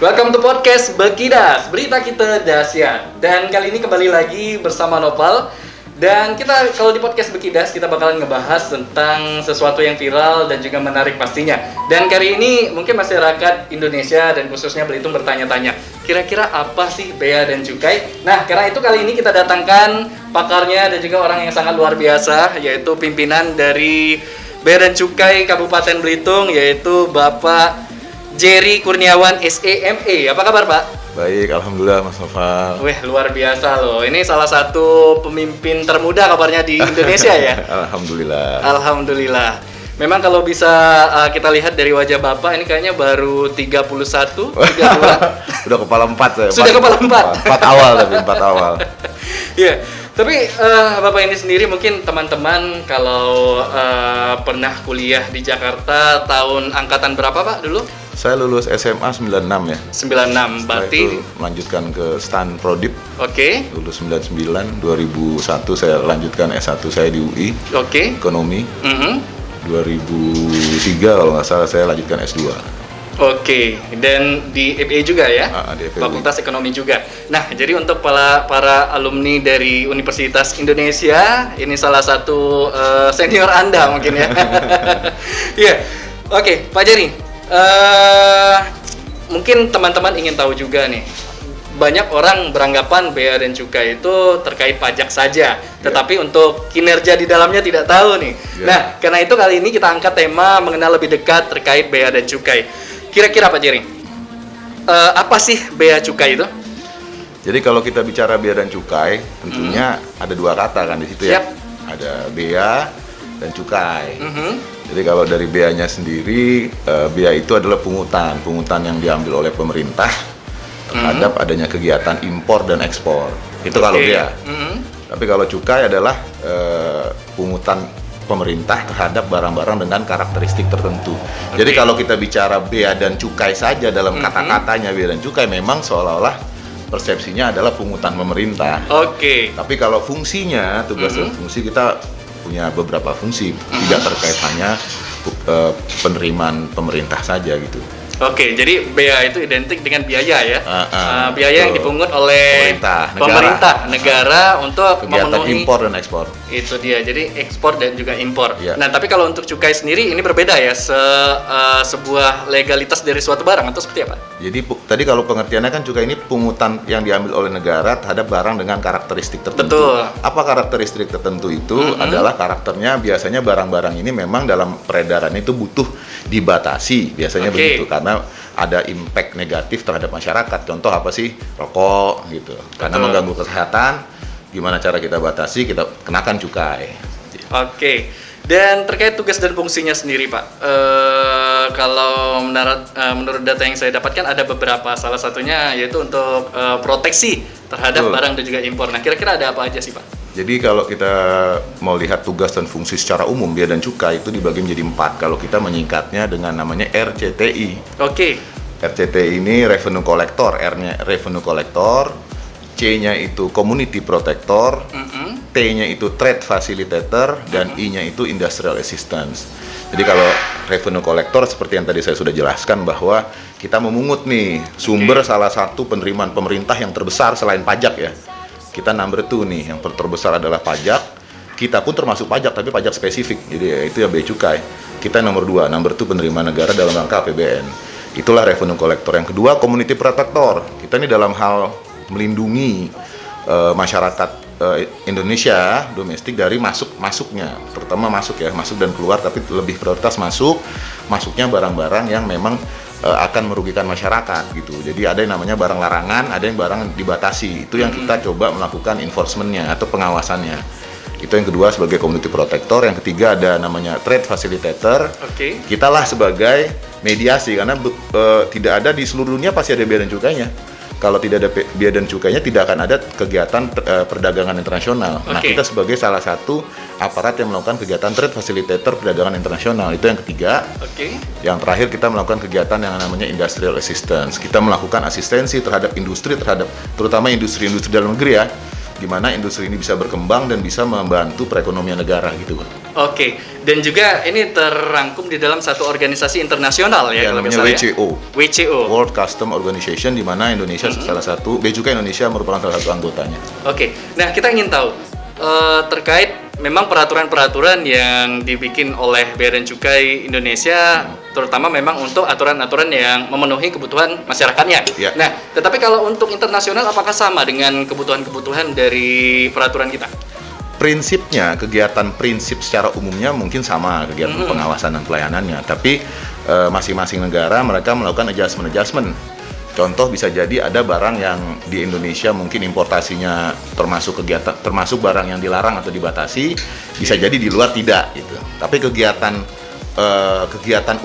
Welcome to podcast Bekidas, berita kita dahsyat. Dan kali ini kembali lagi bersama Nopal. Dan kita kalau di podcast Bekidas kita bakalan ngebahas tentang sesuatu yang viral dan juga menarik pastinya. Dan kali ini mungkin masyarakat Indonesia dan khususnya Belitung bertanya-tanya, kira-kira apa sih bea dan cukai? Nah, karena itu kali ini kita datangkan pakarnya dan juga orang yang sangat luar biasa, yaitu pimpinan dari Bea dan Cukai Kabupaten Belitung, yaitu Bapak Jerry Kurniawan SEME. Apa kabar, Pak? Baik, alhamdulillah Mas Noval. Wih, luar biasa loh. Ini salah satu pemimpin termuda kabarnya di Indonesia ya? Alhamdulillah. Alhamdulillah. Memang kalau bisa kita lihat dari wajah Bapak, ini kayaknya baru 31, 32. Udah kepala 4 saya. Sudah kepala 4? 4 awal tapi, 4 awal. Iya, tapi Bapak ini sendiri mungkin teman-teman kalau pernah kuliah di Jakarta tahun angkatan berapa Pak dulu? Saya lulus SMA 96 ya. 96, berarti itu melanjutkan ke STAN Prodip. Oke. Lulus 99, 2001 saya lanjutkan S1 saya di UI. Oke. Ekonomi. 2003 kalau nggak salah saya lanjutkan S2. Oke, dan di FE juga ya? Di FE. Fakultas Ekonomi juga. Nah, jadi untuk para alumni dari Universitas Indonesia, ini salah satu senior Anda mungkin ya. Iya. Oke, Pak Jerry. Mungkin teman-teman ingin tahu juga nih, banyak orang beranggapan bea dan cukai itu terkait pajak saja, tetapi untuk kinerja di dalamnya tidak tahu nih. Nah, karena itu kali ini kita angkat tema mengenal lebih dekat terkait bea dan cukai. Kira-kira Pak Jerry, apa sih bea cukai itu? Jadi kalau kita bicara bea dan cukai, tentunya ada dua kata kan di situ ya. Ada bea dan cukai. Jadi kalau dari beanya sendiri, bea itu adalah pungutan yang diambil oleh pemerintah terhadap adanya kegiatan impor dan ekspor. Itu kalau bea. Tapi kalau cukai adalah pungutan pemerintah terhadap barang-barang dengan karakteristik tertentu. Jadi kalau kita bicara bea dan cukai saja dalam kata-katanya bea dan cukai memang seolah-olah persepsinya adalah pungutan pemerintah. Tapi kalau fungsinya, tugas dan fungsi kita punya beberapa fungsi, tidak terkait hanya penerimaan pemerintah saja gitu. Jadi bea itu identik dengan biaya ya, biaya yang dipungut oleh pemerintah negara untuk kegiatan memenuhi impor dan ekspor. Itu dia, jadi ekspor dan juga impor. Ya. Nah, tapi kalau untuk cukai sendiri ini berbeda ya, sebuah legalitas dari suatu barang atau seperti apa? Jadi tadi kalau pengertiannya kan cukai ini pungutan yang diambil oleh negara terhadap barang dengan karakteristik tertentu. Betul. Apa karakteristik tertentu itu? Adalah karakternya biasanya barang-barang ini memang dalam peredaran itu butuh dibatasi, biasanya begitu, karena ada impact negatif terhadap masyarakat. Contoh apa sih? Rokok gitu. Karena mengganggu kesehatan, gimana cara kita batasi? Kita kenakan cukai. Dan terkait tugas dan fungsinya sendiri Pak, kalau menurut data yang saya dapatkan ada beberapa, salah satunya yaitu untuk proteksi terhadap barang dan juga impor. Nah, kira-kira ada apa aja sih Pak? Jadi kalau kita mau lihat tugas dan fungsi secara umum bea dan cukai itu dibagi menjadi 4. Kalau kita menyingkatnya dengan namanya RCTI. RCTI ini Revenue Collector, R-nya Revenue Collector, C-nya itu Community Protector, T-nya itu Trade Facilitator, dan I-nya itu Industrial Assistance. Jadi kalau Revenue Collector seperti yang tadi saya sudah jelaskan bahwa kita memungut nih sumber salah satu penerimaan pemerintah yang terbesar selain pajak ya. Kita number 2 nih, yang terbesar adalah pajak. Kita pun termasuk pajak, tapi pajak spesifik. Jadi ya, itu ya bea cukai. Kita nomor 2 penerimaan negara dalam rangka APBN. Itulah revenue collector. Yang kedua, community protector. Kita ini dalam hal melindungi masyarakat Indonesia domestik dari masuknya, terutama masuk dan keluar, tapi lebih prioritas masuknya barang-barang yang memang akan merugikan masyarakat gitu. Jadi ada yang namanya barang larangan, ada yang barang dibatasi. Itu yang kita coba melakukan enforcement-nya atau pengawasannya. Itu yang kedua sebagai community protector. Yang ketiga ada namanya trade facilitator. Kita lah sebagai mediasi, karena tidak ada di seluruh dunia pasti ada bea dan cukainya. Kalau tidak ada bea dan cukainya, tidak akan ada kegiatan perdagangan internasional. Nah, kita sebagai salah satu aparat yang melakukan kegiatan trade facilitator perdagangan internasional. Itu yang ketiga. Yang terakhir kita melakukan kegiatan yang namanya industrial assistance. Kita melakukan asistensi terhadap industri, terutama industri dalam negeri ya, di mana industri ini bisa berkembang dan bisa membantu perekonomian negara gitu, Bang. Oke, dan juga ini terrangkum di dalam satu organisasi internasional ya, kalau namanya misalnya WCO. WCO. World Custom Organization, di mana Indonesia salah satu, Bea Cukai Indonesia merupakan salah satu anggotanya. Oke, nah kita ingin tahu terkait memang peraturan-peraturan yang dibikin oleh Bea dan Cukai Indonesia, terutama memang untuk aturan-aturan yang memenuhi kebutuhan masyarakatnya. Ya. Nah, tetapi kalau untuk internasional apakah sama dengan kebutuhan-kebutuhan dari peraturan kita? Prinsipnya, kegiatan prinsip secara umumnya mungkin sama, kegiatan pengawasan dan pelayanannya. Tapi masing-masing negara mereka melakukan adjustment. Contoh bisa jadi ada barang yang di Indonesia mungkin importasinya termasuk barang yang dilarang atau dibatasi, bisa jadi di luar tidak gitu. Tapi kegiatan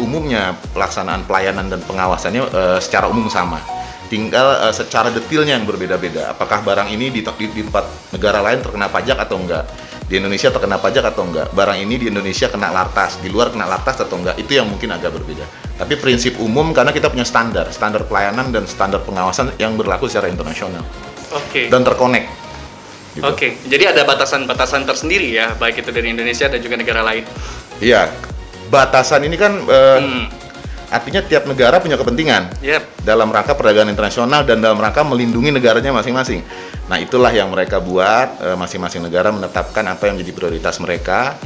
umumnya, pelaksanaan pelayanan dan pengawasannya secara umum sama. Tinggal secara detailnya yang berbeda-beda. Apakah barang ini di tempat negara lain terkena pajak atau enggak? Di Indonesia terkena pajak atau enggak? Barang ini di Indonesia kena lartas, di luar kena lartas atau enggak? Itu yang mungkin agak berbeda. Tapi prinsip umum karena kita punya standar pelayanan dan standar pengawasan yang berlaku secara internasional. Oke. Dan terkonek. Gitu. Oke, jadi ada batasan-batasan tersendiri ya, baik itu dari Indonesia dan juga negara lain. Iya, batasan ini kan artinya tiap negara punya kepentingan dalam rangka perdagangan internasional dan dalam rangka melindungi negaranya masing-masing. Nah, itulah yang mereka buat, masing-masing negara menetapkan apa yang menjadi prioritas mereka.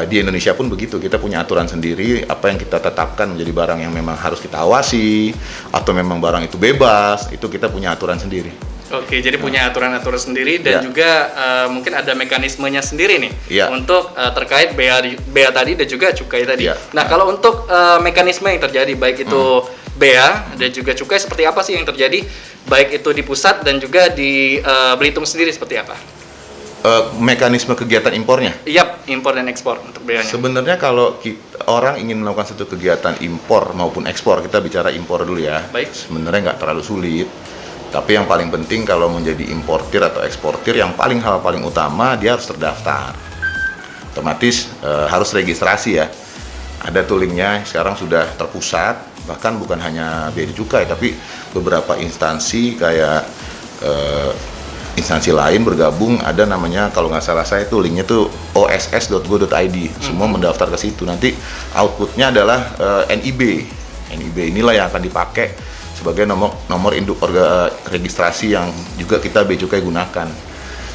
Di Indonesia pun begitu, kita punya aturan sendiri, apa yang kita tetapkan menjadi barang yang memang harus kita awasi, atau memang barang itu bebas, itu kita punya aturan sendiri. Oke, jadi punya aturan-aturan sendiri dan juga mungkin ada mekanismenya sendiri nih untuk terkait bea tadi dan juga cukai tadi. Nah, kalau untuk mekanisme yang terjadi baik itu bea dan juga cukai, seperti apa sih yang terjadi baik itu di pusat dan juga di Belitung sendiri seperti apa? Mekanisme kegiatan impornya? Iya, impor dan ekspor untuk bea-nya. Sebenarnya kalau orang ingin melakukan satu kegiatan impor maupun ekspor, kita bicara impor dulu ya. Baik. Sebenarnya nggak terlalu sulit. Tapi yang paling penting kalau menjadi importir atau eksportir, hal paling utama dia harus terdaftar. Otomatis harus registrasi ya. Ada toolingnya, sekarang sudah terpusat. Bahkan bukan hanya Bea dan Cukai, tapi beberapa instansi kayak instansi lain bergabung, ada namanya, kalau nggak salah saya tuh linknya tuh oss.go.id. Semua mendaftar ke situ. Nanti outputnya adalah NIB. NIB inilah yang akan dipakai sebagai nomor induk registrasi yang juga kita Bea Cukai gunakan.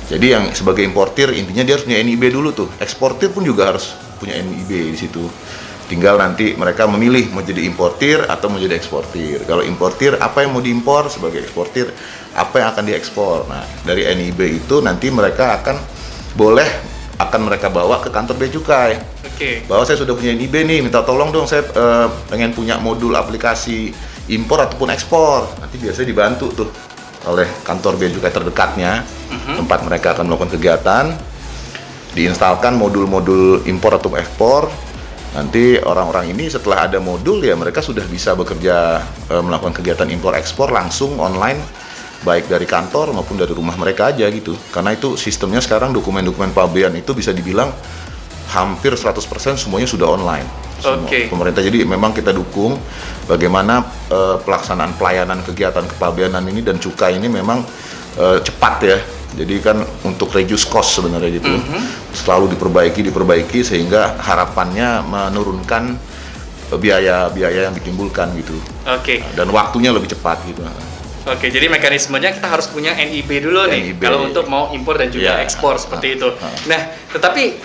Jadi yang sebagai importir intinya dia harus punya NIB dulu tuh. Eksportir pun juga harus punya NIB di situ. Tinggal nanti mereka memilih mau jadi importir atau mau jadi eksportir. Kalau importir, apa yang mau diimpor, sebagai eksportir apa yang akan diekspor. Nah, dari NIB itu nanti mereka akan mereka bawa ke kantor Bea Cukai. Bahwa saya sudah punya NIB nih, minta tolong dong, saya pengen punya modul aplikasi impor ataupun ekspor. Nanti biasanya dibantu tuh oleh kantor Bea Cukai terdekatnya, tempat mereka akan melakukan kegiatan, diinstalkan modul-modul impor atau ekspor. Nanti orang-orang ini setelah ada modul ya mereka sudah bisa bekerja, melakukan kegiatan impor ekspor langsung online, baik dari kantor maupun dari rumah mereka aja gitu. Karena itu sistemnya sekarang dokumen-dokumen pabean itu bisa dibilang hampir 100% semuanya sudah online. Pemerintah, jadi memang kita dukung bagaimana pelaksanaan pelayanan kegiatan kepabeanan ini dan cukai ini memang cepat ya. Jadi kan untuk reduce cost sebenarnya gitu, selalu diperbaiki sehingga harapannya menurunkan biaya yang ditimbulkan gitu. Dan waktunya lebih cepat gitu. Jadi mekanismenya kita harus punya NIB dulu nih kalau untuk mau impor dan juga ekspor seperti itu. Nah, tetapi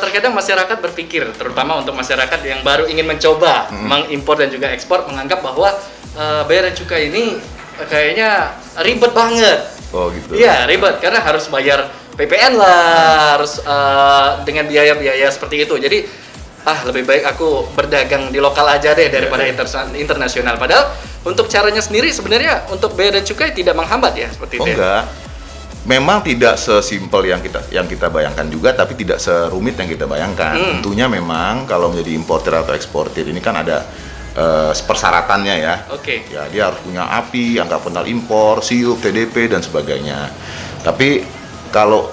terkadang masyarakat berpikir, terutama untuk masyarakat yang baru ingin mencoba mengimpor dan juga ekspor, menganggap bahwa Bea dan Cukai ini kayaknya ribet banget. Oh gitu. Iya, ribet karena harus bayar PPN lah, harus dengan biaya-biaya seperti itu. Jadi lebih baik aku berdagang di lokal aja deh daripada internasional. Padahal untuk caranya sendiri sebenarnya untuk Bea dan Cukai tidak menghambat ya seperti itu. Enggak. Memang tidak sesimpel yang kita bayangkan juga, tapi tidak serumit yang kita bayangkan. Tentunya memang kalau menjadi importer atau eksportir ini kan ada persyaratannya ya. Ya, dia harus punya API, angka penal impor, SIUP, TDP dan sebagainya. Tapi kalau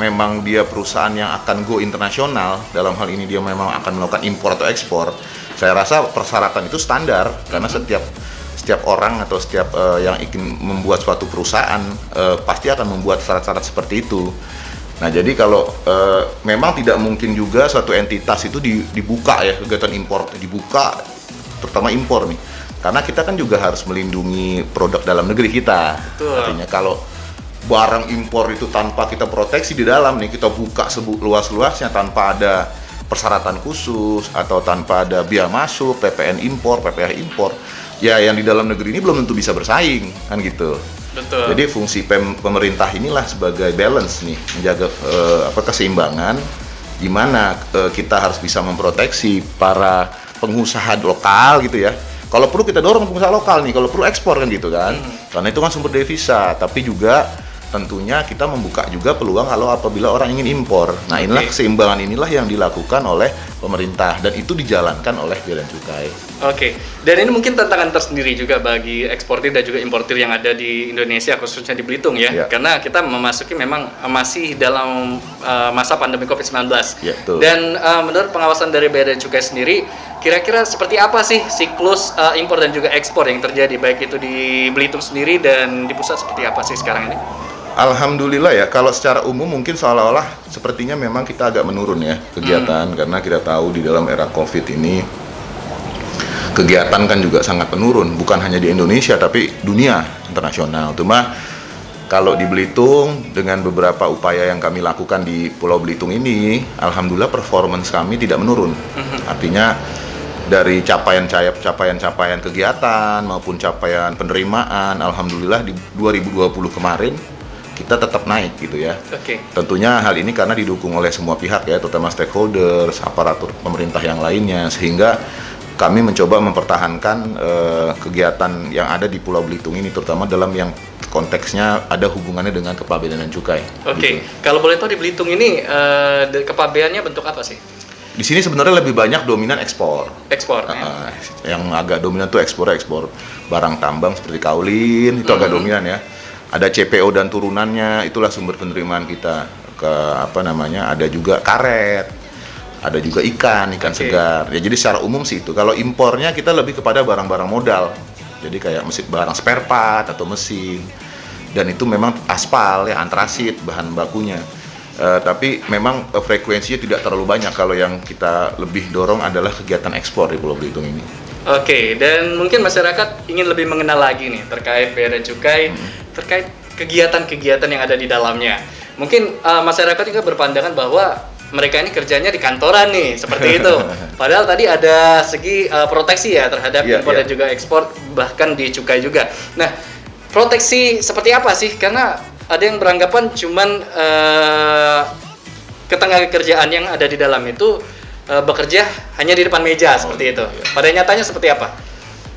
memang dia perusahaan yang akan go internasional, dalam hal ini dia memang akan melakukan impor atau ekspor, saya rasa persyaratan itu standar karena setiap orang atau setiap yang ingin membuat suatu perusahaan pasti akan membuat syarat-syarat seperti itu. Nah, jadi kalau memang tidak mungkin juga suatu entitas itu dibuka ya, kegiatan impor dibuka, terutama impor nih. Karena kita kan juga harus melindungi produk dalam negeri kita. Betul. Artinya kalau barang impor itu tanpa kita proteksi di dalam nih, kita buka luas-luasnya tanpa ada persyaratan khusus atau tanpa ada biaya masuk, PPN impor, PPh impor, ya yang di dalam negeri ini belum tentu bisa bersaing, kan gitu. Betul. Jadi fungsi pemerintah inilah sebagai balance nih, menjaga keseimbangan, di mana kita harus bisa memproteksi para pengusaha lokal gitu ya. Kalau perlu kita dorong pengusaha lokal nih, kalau perlu ekspor kan gitu kan. Karena itu kan sumber devisa, tapi juga tentunya kita membuka juga peluang kalau apabila orang ingin impor. Nah, inilah keseimbangan inilah yang dilakukan oleh pemerintah dan itu dijalankan oleh Bea dan Cukai. Oke. Dan ini mungkin tantangan tersendiri juga bagi eksportir dan juga importir yang ada di Indonesia, khususnya di Belitung ya. Karena kita memasuki memang masih dalam masa pandemi COVID-19. Ya, betul. Dan menurut pengawasan dari Bea dan Cukai sendiri, kira-kira seperti apa sih siklus impor dan juga ekspor yang terjadi, baik itu di Belitung sendiri dan di pusat seperti apa sih sekarang ini? Alhamdulillah ya, kalau secara umum mungkin seolah-olah sepertinya memang kita agak menurun ya kegiatan, karena kita tahu di dalam era COVID ini kegiatan kan juga sangat menurun, bukan hanya di Indonesia tapi dunia internasional. Cuma kalau di Belitung dengan beberapa upaya yang kami lakukan di Pulau Belitung ini, alhamdulillah performance kami tidak menurun. Artinya dari capaian kegiatan maupun capaian penerimaan, alhamdulillah di 2020 kemarin kita tetap naik gitu ya. Tentunya hal ini karena didukung oleh semua pihak ya, terutama stakeholders, aparatur pemerintah yang lainnya, sehingga kami mencoba mempertahankan kegiatan yang ada di Pulau Belitung ini, terutama dalam yang konteksnya ada hubungannya dengan Kepabeanan dan Cukai. Gitu. Kalau boleh tahu di Belitung ini kepabeannya bentuk apa sih? Di sini sebenarnya lebih banyak dominan ekspor. Yang agak dominan tuh ekspor barang tambang seperti kaolin, itu agak dominan ya. Ada CPO dan turunannya, itulah sumber penerimaan kita. Ada juga karet, ada juga ikan segar. Ya jadi secara umum sih itu. Kalau impornya kita lebih kepada barang-barang modal. Jadi kayak barang spare part atau mesin. Dan itu memang aspal ya, antrasit bahan bakunya. Tapi memang frekuensinya tidak terlalu banyak. Kalau yang kita lebih dorong adalah kegiatan ekspor di Pulau Belitung ini. Dan mungkin masyarakat ingin lebih mengenal lagi nih terkait Bea dan Cukai, terkait kegiatan-kegiatan yang ada di dalamnya. Mungkin masyarakat juga berpandangan bahwa mereka ini kerjanya di kantoran nih, seperti itu. Padahal tadi ada segi proteksi ya terhadap impor dan juga ekspor, bahkan di cukai juga. Nah, proteksi seperti apa sih? Karena ada yang beranggapan cuman ketenaga kerjaan yang ada di dalam itu bekerja hanya di depan meja seperti itu. Pada nyatanya seperti apa?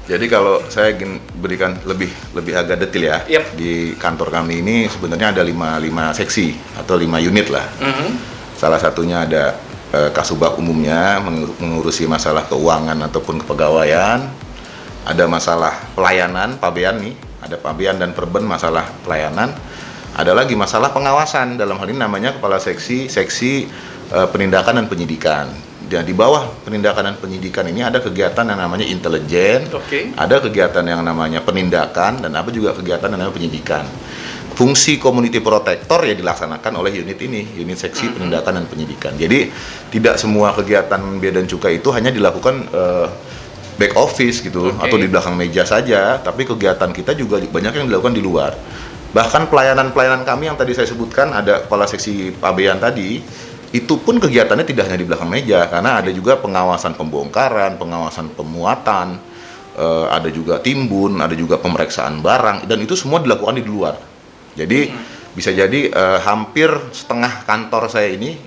Jadi kalau saya ingin berikan lebih agak detail ya, di kantor kami ini sebenarnya ada 5 seksi atau 5 unit lah. Salah satunya ada Kasubag umumnya mengurusi masalah keuangan ataupun kepegawaian. Ada masalah pelayanan, Pabean nih, ada Pabean dan Perben masalah pelayanan. Ada lagi masalah pengawasan, dalam hal ini namanya kepala seksi penindakan dan penyidikan. Dan di bawah penindakan dan penyidikan ini ada kegiatan yang namanya intelijen, ada kegiatan yang namanya penindakan, dan ada juga kegiatan yang namanya penyidikan. Fungsi community protector ya dilaksanakan oleh unit ini, unit seksi penindakan dan penyidikan. Jadi tidak semua kegiatan Bea dan Cukai itu hanya dilakukan back office gitu atau di belakang meja saja, tapi kegiatan kita juga banyak yang dilakukan di luar. Bahkan pelayanan kami yang tadi saya sebutkan, ada kepala seksi Pabean tadi, itu pun kegiatannya tidak hanya di belakang meja, karena ada juga pengawasan pembongkaran, pengawasan pemuatan, ada juga timbun, ada juga pemeriksaan barang, dan itu semua dilakukan di luar. Jadi bisa jadi hampir setengah kantor saya ini,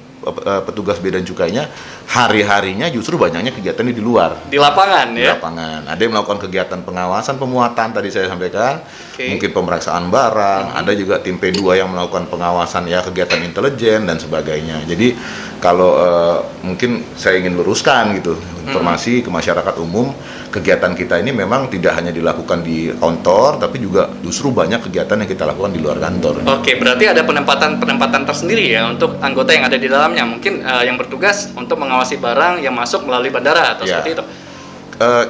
petugas Bea dan Cukainya, hari-harinya justru banyaknya kegiatan di luar. Di lapangan ya? Di lapangan. Ada yang melakukan kegiatan pengawasan pemuatan, tadi saya sampaikan, mungkin pemeriksaan barang, ada juga tim P2 yang melakukan pengawasan ya, kegiatan intelijen dan sebagainya. Jadi kalau mungkin saya ingin luruskan gitu, informasi ke masyarakat umum, kegiatan kita ini memang tidak hanya dilakukan di kantor, tapi juga justru banyak kegiatan yang kita lakukan di luar kantor. Berarti ada penempatan tersendiri ya untuk anggota yang ada di dalamnya, mungkin yang bertugas untuk mengawasi barang yang masuk melalui bandara atau seperti itu.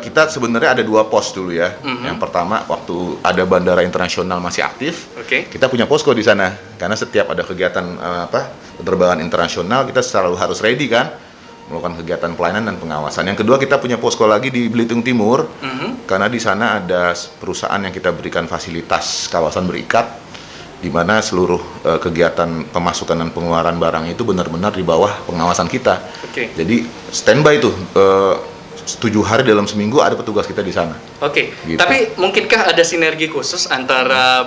kita sebenarnya ada 2 pos dulu ya. Yang pertama waktu ada bandara internasional masih aktif, kita punya posko di sana. Karena setiap ada kegiatan penerbangan internasional kita selalu harus ready kan, melakukan kegiatan pelayanan dan pengawasan. Yang kedua kita punya posko lagi di Belitung Timur, karena di sana ada perusahaan yang kita berikan fasilitas kawasan berikat, di mana seluruh kegiatan pemasukan dan pengeluaran barang itu benar-benar di bawah pengawasan kita. Jadi standby tuh 7 hari dalam seminggu ada petugas kita di sana. Gitu. Tapi mungkinkah ada sinergi khusus antara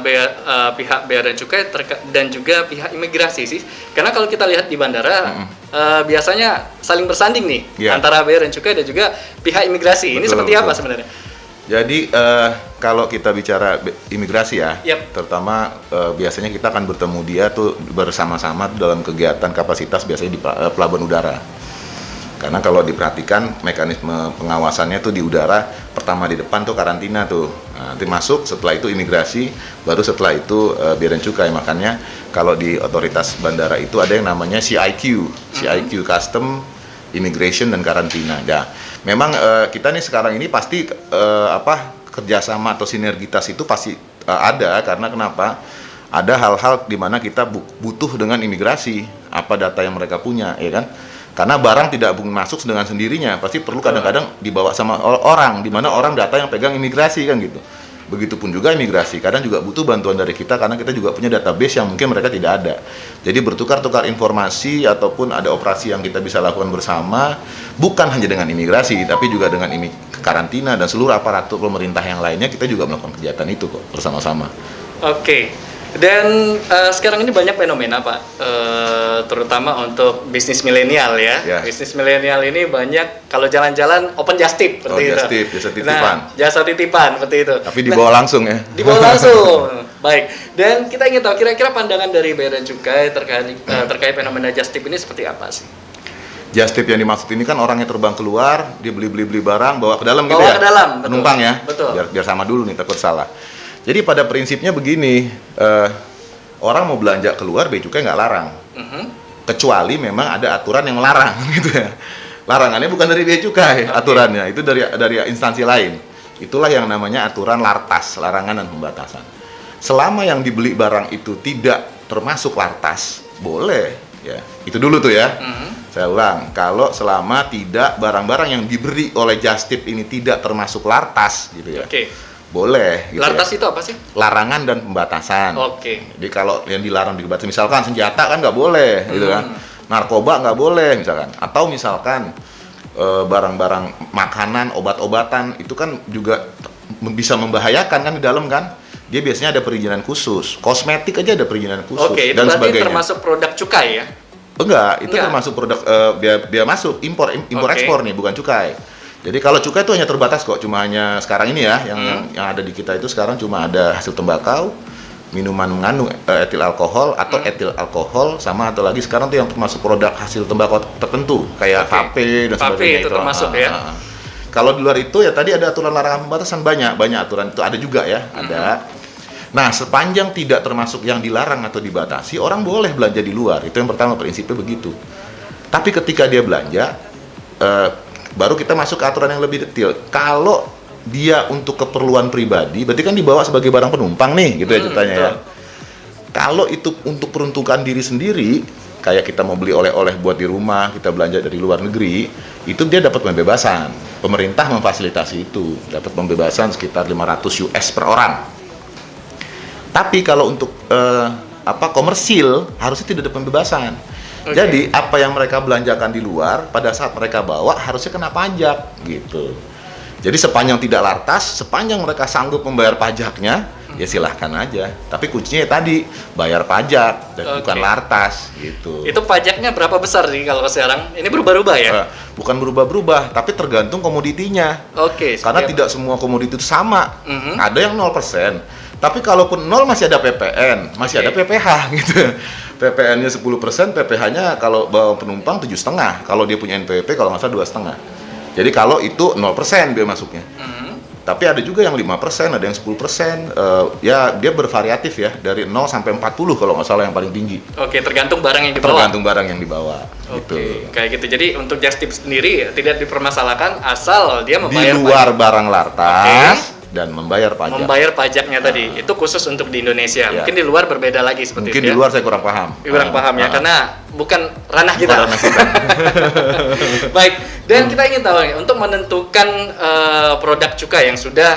pihak Bea dan Cukai dan juga pihak imigrasi sih? Karena kalau kita lihat di bandara biasanya saling bersanding nih antara Bea dan Cukai dan juga pihak imigrasi. Ini seperti apa sebenarnya? Jadi kalau kita bicara imigrasi ya, terutama biasanya kita akan bertemu dia tuh bersama-sama dalam kegiatan kapasitas biasanya di pelabuhan udara. Karena kalau diperhatikan mekanisme pengawasannya tuh di udara, pertama di depan tuh karantina tuh, nanti masuk, setelah itu imigrasi, baru setelah itu Bea dan Cukai. Makanya kalau di otoritas bandara itu ada yang namanya CIQ, Custom, Immigration dan Karantina. Nah, memang kita nih sekarang ini pasti kerjasama atau sinergitas itu pasti ada, karena kenapa? Ada hal-hal di mana kita butuh dengan imigrasi, apa data yang mereka punya, ya kan? Karena barang tidak masuk dengan sendirinya, pasti perlu kadang-kadang dibawa sama orang, di mana orang data yang pegang imigrasi kan gitu. Begitupun juga imigrasi, kadang juga butuh bantuan dari kita karena kita juga punya database yang mungkin mereka tidak ada. Jadi bertukar-tukar informasi ataupun ada operasi yang kita bisa lakukan bersama, bukan hanya dengan imigrasi, tapi juga dengan karantina dan seluruh aparatur pemerintah yang lainnya, kita juga melakukan kegiatan itu kok bersama-sama. Dan sekarang ini banyak fenomena Pak, terutama untuk bisnis milenial ya. Bisnis milenial ini banyak kalau jalan-jalan open just tip seperti itu. Jasa titipan. Jasa titipan seperti itu. Tapi dibawa langsung ya. Dibawa langsung. Baik. Dan kita ingin tahu kira-kira pandangan dari Bea dan Cukai terkait fenomena just tip ini seperti apa sih? Just tip yang dimaksud ini kan orangnya terbang keluar, dia beli barang, bawa ke dalam gitu Bawa ya. ke dalam, penumpang ya. Betul. Biar sama dulu nih, takut salah. Jadi pada prinsipnya begini, orang mau belanja keluar, Bea Cukai nggak larang. Kecuali memang ada aturan yang larang gitu ya. Larangannya bukan dari Bea Cukai, aturannya itu dari instansi lain. Itulah yang namanya aturan lartas, larangan dan pembatasan. Selama yang dibeli barang itu tidak termasuk lartas, boleh ya. Itu dulu tuh ya. Saya ulang, kalau selama tidak barang-barang yang diberi oleh just tip ini tidak termasuk lartas gitu ya. Boleh gitu. Lartas ya. itu apa sih? Larangan dan pembatasan. Jadi kalau yang dilarang dibatasi, misalkan senjata kan nggak boleh gitu kan. Narkoba nggak boleh misalkan. Atau misalkan barang-barang makanan, obat-obatan itu kan juga bisa membahayakan kan di dalam kan. Dia biasanya ada perizinan khusus. Kosmetik aja ada perizinan khusus itu dan berarti sebagainya. Termasuk produk cukai ya? Enggak, itu termasuk produk biaya masuk, impor ekspor nih, bukan cukai. Jadi kalau cukai itu hanya terbatas kok, cuma hanya sekarang ini ya, yang ada di kita itu sekarang cuma ada hasil tembakau, minuman mengandung etil alkohol atau etil alkohol, sama atau lagi sekarang tuh yang termasuk produk hasil tembakau tertentu kayak vape dan sebagainya itu termasuk ya. Kalau di luar itu ya tadi ada aturan larangan pembatasan, banyak aturan itu ada juga ya, ada. Nah, sepanjang tidak termasuk yang dilarang atau dibatasi, orang boleh belanja di luar. Itu yang pertama, prinsipnya begitu. Tapi ketika dia belanja, baru kita masuk ke aturan yang lebih detail. Kalau dia untuk keperluan pribadi, berarti kan dibawa sebagai barang penumpang nih, gitu ya ceritanya ya. Kalau itu untuk peruntukan diri sendiri, kayak kita mau beli oleh-oleh buat di rumah, kita belanja dari luar negeri, itu dia dapat pembebasan. Pemerintah memfasilitasi itu, dapat pembebasan sekitar 500 US per orang. Tapi kalau untuk komersil harusnya tidak ada pembebasan. Jadi apa yang mereka belanjakan di luar pada saat mereka bawa harusnya kena pajak gitu. Jadi sepanjang tidak lartas, sepanjang mereka sanggup membayar pajaknya, ya silahkan aja. Tapi kuncinya tadi bayar pajak dan bukan lartas gitu. Itu pajaknya berapa besar sih kalau sekarang? Ini berubah-ubah ya? Bukan berubah-berubah, tapi tergantung komoditinya. Karena tidak semua komoditi itu sama. Ada yang 0%. Tapi kalaupun 0 masih ada PPN, masih ada PPH gitu. PPN-nya 10%, PPH-nya kalau bawa penumpang 7,5. Kalau dia punya NPWP kalau nggak salah 2,5. Jadi kalau itu 0% biaya masuknya. Tapi ada juga yang 5%, ada yang 10%. Ya dia bervariatif ya, dari 0 sampai 40 kalau nggak salah yang paling tinggi. Oke, tergantung barang yang dibawa. Tergantung barang yang dibawa. Oke, kayak gitu. Jadi untuk just tip sendiri tidak dipermasalahkan asal dia membayar di luar pajak. barang lartas dan membayar pajak. Membayar pajaknya tadi. Itu khusus untuk di Indonesia. Ya. Mungkin di luar berbeda lagi seperti Mungkin itu. di luar saya kurang paham. Kurang paham ya, karena bukan ranah kita. Bukan ranah kita. Baik, dan kita ingin tahu nih, untuk menentukan produk cukai yang sudah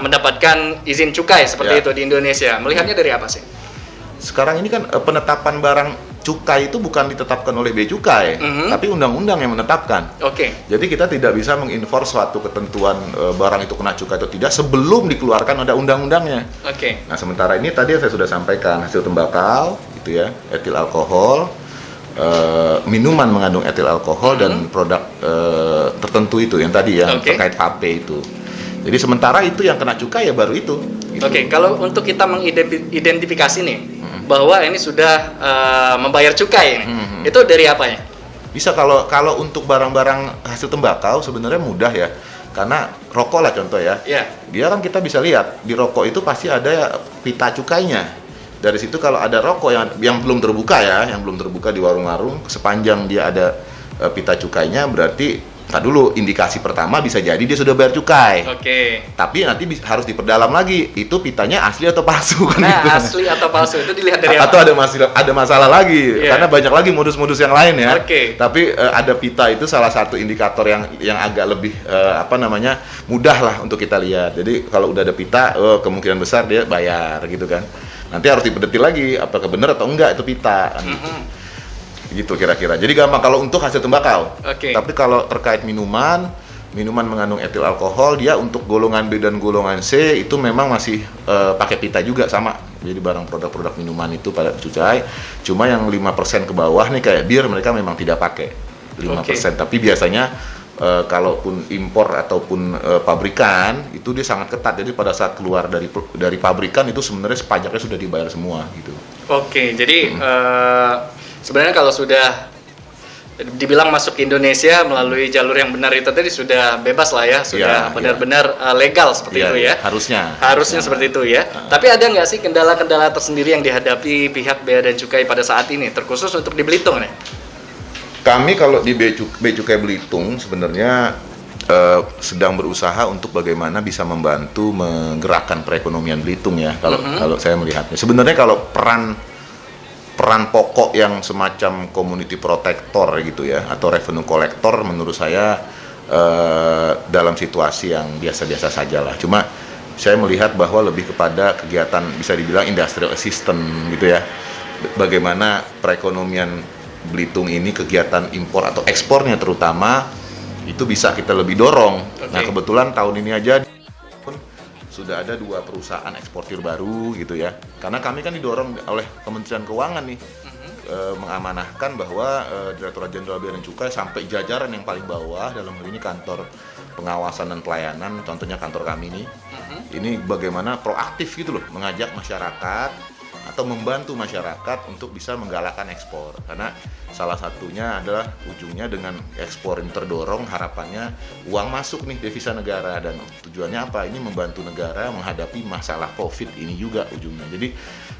mendapatkan izin cukai seperti Ya. itu di Indonesia, melihatnya dari apa sih? Sekarang ini kan penetapan barang cukai itu bukan ditetapkan oleh Bea Cukai, tapi undang-undang yang menetapkan. Oke. Jadi kita tidak bisa menginforce suatu ketentuan barang itu kena cukai atau tidak sebelum dikeluarkan ada undang-undangnya. Oke. Nah sementara ini tadi saya sudah sampaikan hasil tembakau, gitu ya, etil alkohol, minuman mengandung etil alkohol dan produk tertentu itu yang tadi yang terkait vape itu. Jadi sementara itu yang kena cukai ya baru itu. Gitu. Oke, kalau untuk kita mengidentifikasi nih bahwa ini sudah membayar cukai nih, itu dari apanya? Bisa kalau untuk barang-barang hasil tembakau sebenarnya mudah ya. Karena rokok lah contoh ya. Iya. Dia kan kita bisa lihat di rokok itu pasti ada pita cukainya. Dari situ kalau ada rokok yang belum terbuka ya, yang belum terbuka di warung-warung, sepanjang dia ada pita cukainya berarti dulu indikasi pertama bisa jadi dia sudah bayar cukai. Oke. Tapi nanti harus diperdalam lagi, itu pitanya asli atau palsu kan Nah, gitu. asli atau palsu itu dilihat dari Atau apa? ada masalah lagi, Iya. karena banyak lagi modus-modus yang lain ya. Oke. Tapi ada pita itu salah satu indikator yang agak lebih mudah lah untuk kita lihat. Jadi kalau udah ada pita, kemungkinan besar dia bayar gitu kan. Nanti harus dipedetil lagi apakah benar atau enggak itu pita. Kan. Gitu kira-kira. Jadi gampang kalau untuk hasil tembakau. Oke. Tapi kalau terkait minuman mengandung etil alkohol, dia untuk golongan B dan golongan C itu memang masih pakai pita juga sama. Jadi barang produk-produk minuman itu pada cukai. Cuma yang 5% ke bawah nih kayak bir mereka memang tidak pakai 5%. Tapi biasanya kalaupun impor ataupun pabrikan itu dia sangat ketat. Jadi pada saat keluar dari pabrikan itu sebenarnya pajaknya sudah dibayar semua gitu. Oke, jadi sebenarnya kalau sudah dibilang masuk ke Indonesia melalui jalur yang benar itu tadi sudah bebas lah ya, sudah benar-benar legal seperti itu ya. Harusnya seperti itu ya. Tapi ada nggak sih kendala-kendala tersendiri yang dihadapi pihak Bea dan Cukai pada saat ini, terkhusus untuk di Belitung nih? Kami kalau di Bea Cukai Belitung sebenarnya sedang berusaha untuk bagaimana bisa membantu menggerakkan perekonomian Belitung ya. Kalau saya melihatnya, sebenarnya kalau peran pokok yang semacam community protector gitu ya atau revenue collector menurut saya dalam situasi yang biasa-biasa saja lah. Cuma saya melihat bahwa lebih kepada kegiatan bisa dibilang industrial assistant gitu ya. Bagaimana perekonomian Belitung ini kegiatan impor atau ekspornya terutama itu bisa kita lebih dorong. Nah kebetulan tahun ini aja sudah ada 2 perusahaan eksportir baru gitu ya. Karena kami kan didorong oleh Kementerian Keuangan nih mengamanahkan bahwa Direktorat Jenderal Bea dan Cukai sampai jajaran yang paling bawah dalam hal ini kantor pengawasan dan pelayanan, contohnya kantor kami nih. Ini bagaimana proaktif gitu loh, mengajak masyarakat atau membantu masyarakat untuk bisa menggalakkan ekspor. Karena salah satunya adalah ujungnya dengan ekspor yang terdorong, harapannya uang masuk nih devisa negara, dan tujuannya apa? Ini membantu negara menghadapi masalah COVID ini juga ujungnya. Jadi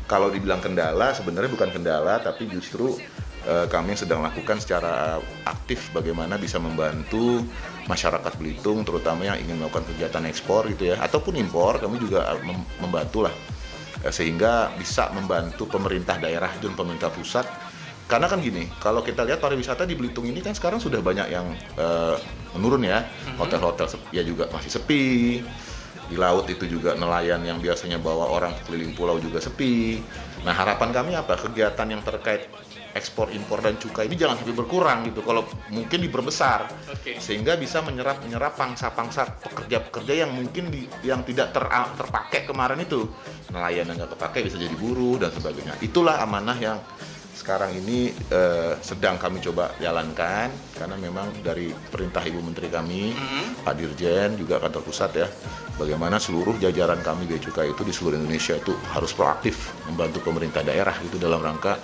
kalau dibilang kendala, sebenarnya bukan kendala, tapi justru kami sedang lakukan secara aktif bagaimana bisa membantu masyarakat Belitung, terutama yang ingin melakukan kegiatan ekspor gitu ya, ataupun impor, kami juga membantu lah. Sehingga bisa membantu pemerintah daerah dan pemerintah pusat. Karena kan gini, kalau kita lihat pariwisata di Belitung ini kan sekarang sudah banyak yang menurun ya. Hotel-hotel ya juga masih sepi. Di laut itu juga nelayan yang biasanya bawa orang keliling pulau juga sepi. Nah harapan kami apa? Kegiatan yang terkait ekspor, impor, dan cukai ini jangan sampai berkurang gitu. Kalau mungkin diperbesar, sehingga bisa menyerap pangsa-pangsa pekerja-pekerja yang mungkin yang tidak terpakai kemarin itu. Nelayan yang nggak terpakai bisa jadi buruh dan sebagainya. Itulah amanah yang sekarang ini sedang kami coba jalankan, karena memang dari perintah Ibu Menteri kami, Pak Dirjen, juga kantor pusat ya, bagaimana seluruh jajaran kami Bea Cukai itu di seluruh Indonesia itu harus proaktif membantu pemerintah daerah itu dalam rangka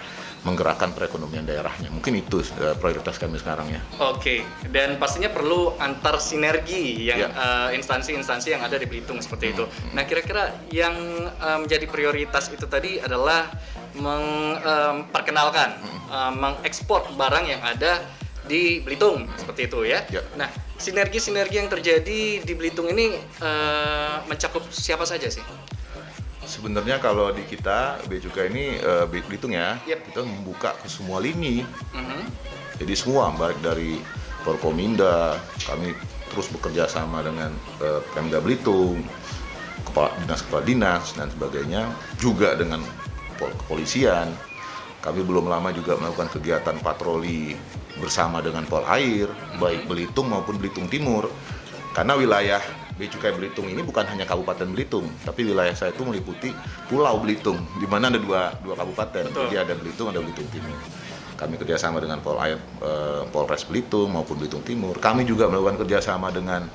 menggerakkan perekonomian daerahnya. Mungkin itu prioritas kami sekarang ya. Oke, dan pastinya perlu antar sinergi yang instansi-instansi yang ada di Belitung seperti itu. Nah, kira-kira yang menjadi prioritas itu tadi adalah memperkenalkan, mengekspor barang yang ada di Belitung seperti itu ya. Nah, sinergi-sinergi yang terjadi di Belitung ini mencakup siapa saja sih? Sebenarnya kalau di kita Bea Cukai ini Belitung ya, kita membuka ke semua lini. Jadi semua, baik dari Forkominda, kami terus bekerja sama dengan Pemda Belitung, kepala dinas dan sebagainya, juga dengan kepolisian. Kami belum lama juga melakukan kegiatan patroli bersama dengan Polair, baik Belitung maupun Belitung Timur. Karena wilayah Bea Cukai Belitung ini bukan hanya Kabupaten Belitung, tapi wilayah saya itu meliputi Pulau Belitung, di mana ada dua kabupaten. Betul. Jadi ada Belitung, ada Belitung Timur. Kami kerjasama dengan Polair, Polres Belitung maupun Belitung Timur. Kami juga melakukan kerjasama dengan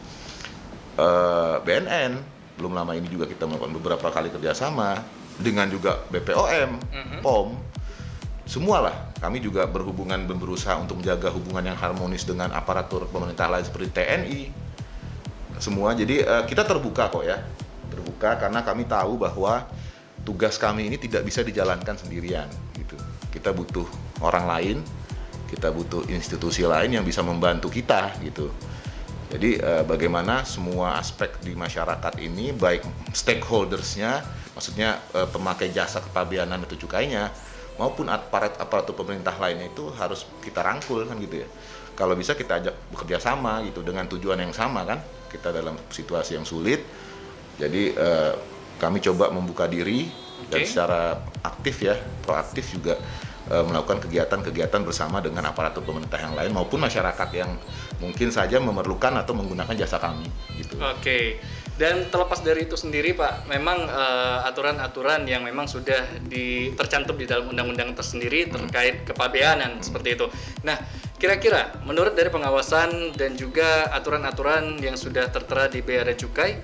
BNN. Belum lama ini juga kita melakukan beberapa kali kerjasama dengan juga BPOM, POM. Semualah kami juga berhubungan dan berusaha untuk menjaga hubungan yang harmonis dengan aparatur pemerintah lain seperti TNI. Semua, jadi kita terbuka kok ya, terbuka karena kami tahu bahwa tugas kami ini tidak bisa dijalankan sendirian gitu. Kita butuh orang lain, kita butuh institusi lain yang bisa membantu kita gitu. Jadi bagaimana semua aspek di masyarakat ini, baik stakeholdersnya, maksudnya pemakai jasa kepabeanan atau cukainya, maupun aparatur pemerintah lainnya itu harus kita rangkul kan gitu ya. Kalau bisa kita ajak bekerja sama gitu dengan tujuan yang sama kan. Kita dalam situasi yang sulit, jadi kami coba membuka diri dan secara aktif ya, proaktif juga melakukan kegiatan-kegiatan bersama dengan aparatur pemerintah yang lain maupun masyarakat yang mungkin saja memerlukan atau menggunakan jasa kami gitu. Oke. Dan terlepas dari itu sendiri Pak, memang aturan-aturan yang memang sudah tercantum di dalam undang-undang tersendiri terkait kepabeanan seperti itu. Nah, kira-kira menurut dari pengawasan dan juga aturan-aturan yang sudah tertera di Bea dan Cukai,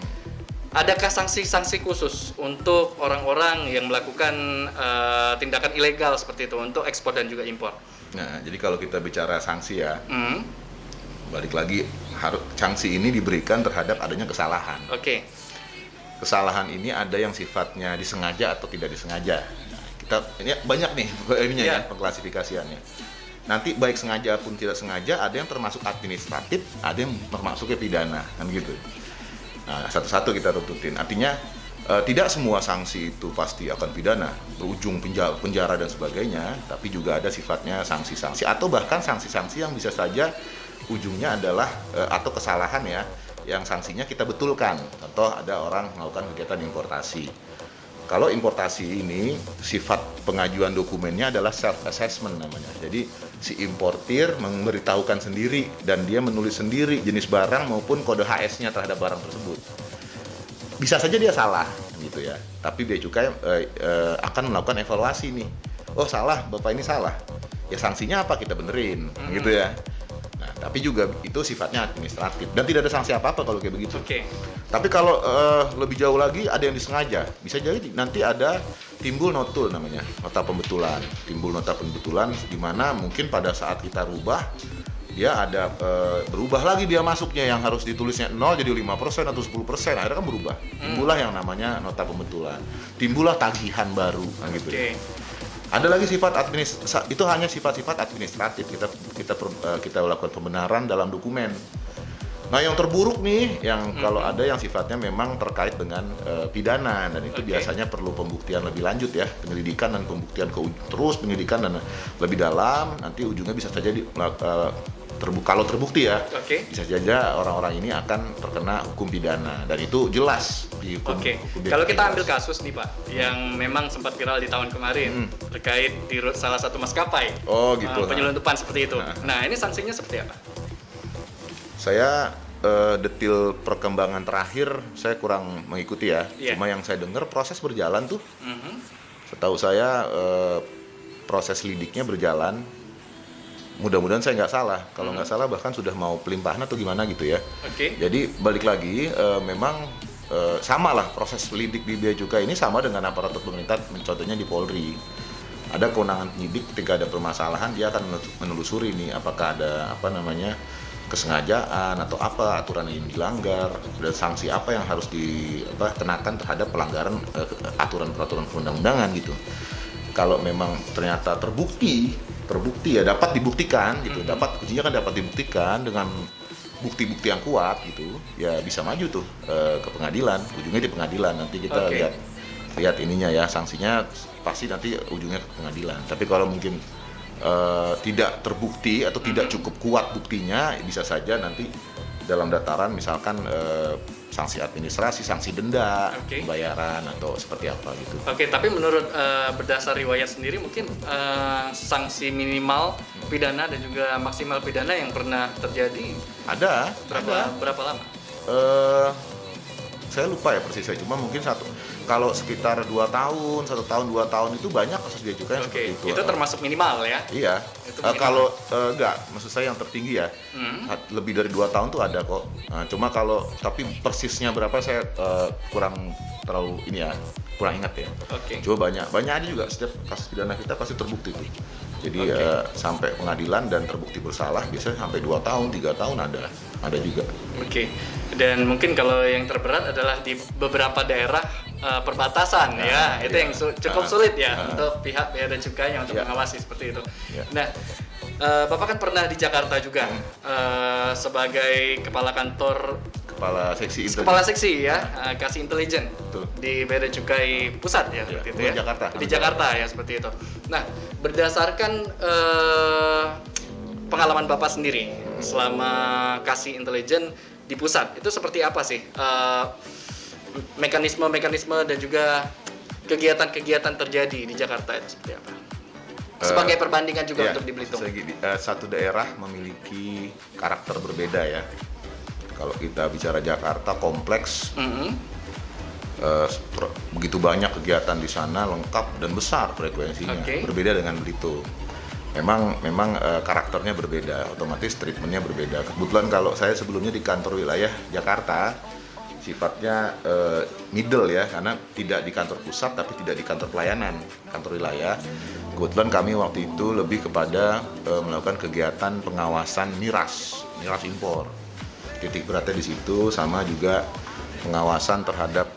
adakah sanksi-sanksi khusus untuk orang-orang yang melakukan tindakan ilegal seperti itu untuk ekspor dan juga impor? Nah, jadi kalau kita bicara sanksi ya, balik lagi, sanksi ini diberikan terhadap adanya kesalahan. Kesalahan ini ada yang sifatnya disengaja atau tidak disengaja. Ini banyak nih ininya ya, pengklasifikasiannya. Nanti baik sengaja pun tidak sengaja, ada yang termasuk administratif, ada yang termasuk pidana, kan gitu. Nah, satu-satu kita tuntutin. Artinya tidak semua sanksi itu pasti akan pidana, berujung penjara dan sebagainya, tapi juga ada sifatnya sanksi-sanksi atau bahkan sanksi-sanksi yang bisa saja ujungnya adalah atau kesalahan ya, yang sanksinya kita betulkan. Contoh, ada orang melakukan kegiatan importasi. Kalau importasi ini sifat pengajuan dokumennya adalah self-assessment namanya. Jadi si importir memberitahukan sendiri dan dia menulis sendiri jenis barang maupun kode HS-nya terhadap barang tersebut. Bisa saja dia salah gitu ya. Tapi Bea Cukai akan melakukan evaluasi nih. Oh salah, Bapak ini salah. Ya sanksinya apa, kita benerin gitu ya. Nah, tapi juga itu sifatnya administratif dan tidak ada sanksi apa-apa kalau kayak begitu. Tapi kalau lebih jauh lagi ada yang disengaja. Bisa jadi nanti ada timbul notul namanya, nota pembetulan. Timbul nota pembetulan di mana mungkin pada saat kita rubah dia ada berubah lagi dia masuknya, yang harus ditulisnya 0 jadi 5% atau 10%. Akhirnya kan berubah. Timbullah yang namanya nota pembetulan. Timbullah tagihan baru kan gitu. Ada lagi sifat itu hanya sifat-sifat administratif, kita lakukan pembenaran dalam dokumen. Nah, yang terburuk nih, yang kalau ada yang sifatnya memang terkait dengan pidana, dan itu biasanya perlu pembuktian lebih lanjut ya, penyelidikan dan pembuktian terus penyelidikan dan lebih dalam, nanti ujungnya bisa saja kalau terbukti ya, bisa saja orang-orang ini akan terkena hukum pidana, dan itu jelas di hukum. Kalau kita ambil kasus nih Pak, yang memang sempat viral di tahun kemarin terkait di salah satu maskapai, penyelundupan seperti itu. Nah, ini sanksinya seperti apa? Saya detil perkembangan terakhir saya kurang mengikuti ya. Cuma yang saya dengar proses berjalan tuh. Setahu saya proses lidiknya berjalan. Mudah-mudahan saya nggak salah. Kalau nggak salah bahkan sudah mau pelimpahan atau gimana gitu ya. Jadi balik lagi memang sama lah proses lidik di Bea Cukai ini sama dengan aparatur pemerintah, contohnya di Polri. Ada kewenangan penyidik ketika ada permasalahan dia akan menelusuri nih apakah ada kesengajaan atau apa aturan yang dilanggar dan sanksi apa yang harus dikenakan terhadap pelanggaran aturan peraturan perundang-undangan gitu. Kalau memang ternyata terbukti ya dapat dibuktikan gitu, ujinya kan dapat dibuktikan dengan bukti-bukti yang kuat gitu, ya bisa maju tuh ke pengadilan, ujungnya di pengadilan nanti kita lihat ininya ya, sanksinya pasti nanti ujungnya ke pengadilan. Tapi kalau mungkin tidak terbukti atau tidak cukup kuat buktinya, bisa saja nanti dalam dataran misalkan sanksi administrasi, sanksi denda, pembayaran atau seperti apa gitu. Tapi menurut berdasar riwayat sendiri mungkin sanksi minimal pidana dan juga maksimal pidana yang pernah terjadi ada berapa lama? Saya lupa ya persisnya, cuma mungkin kalau sekitar 2 tahun, 1 tahun, 2 tahun itu banyak kasus bea cukai seperti itu. Itu termasuk minimal ya? Iya. Kalau enggak, maksud saya yang tertinggi ya, lebih dari 2 tahun tuh ada kok. Cuma tapi persisnya berapa saya kurang terlalu kurang ingat ya. Coba banyak ada juga, setiap kasus pidana kita pasti terbukti tuh. Jadi sampai pengadilan dan terbukti bersalah biasanya sampai 2 tahun, 3 tahun ada juga. Dan mungkin kalau yang terberat adalah di beberapa daerah perbatasan itu yang cukup sulit ya untuk pihak bea dan cukainya untuk mengawasi seperti itu. Nah, Bapak kan pernah di Jakarta juga sebagai kepala seksi ya, kasih intelijen di bea dan cukai pusat ya, seperti itu ya. Di Jakarta ya seperti itu. Nah, berdasarkan pengalaman Bapak sendiri selama kasih intelijen di pusat, itu seperti apa sih mekanisme dan juga kegiatan-kegiatan terjadi di Jakarta itu seperti apa? Sebagai perbandingan juga untuk di Belitung. Satu daerah memiliki karakter berbeda ya. Kalau kita bicara Jakarta kompleks, begitu banyak kegiatan di sana, lengkap dan besar frekuensinya, berbeda dengan Belitung. Memang karakternya berbeda, otomatis treatmentnya berbeda. Kebetulan kalau saya sebelumnya di kantor wilayah Jakarta, sifatnya middle ya, karena tidak di kantor pusat tapi tidak di kantor pelayanan, kantor wilayah. Kebetulan kami waktu itu lebih kepada melakukan kegiatan pengawasan miras impor. Titik beratnya di situ, sama juga pengawasan terhadap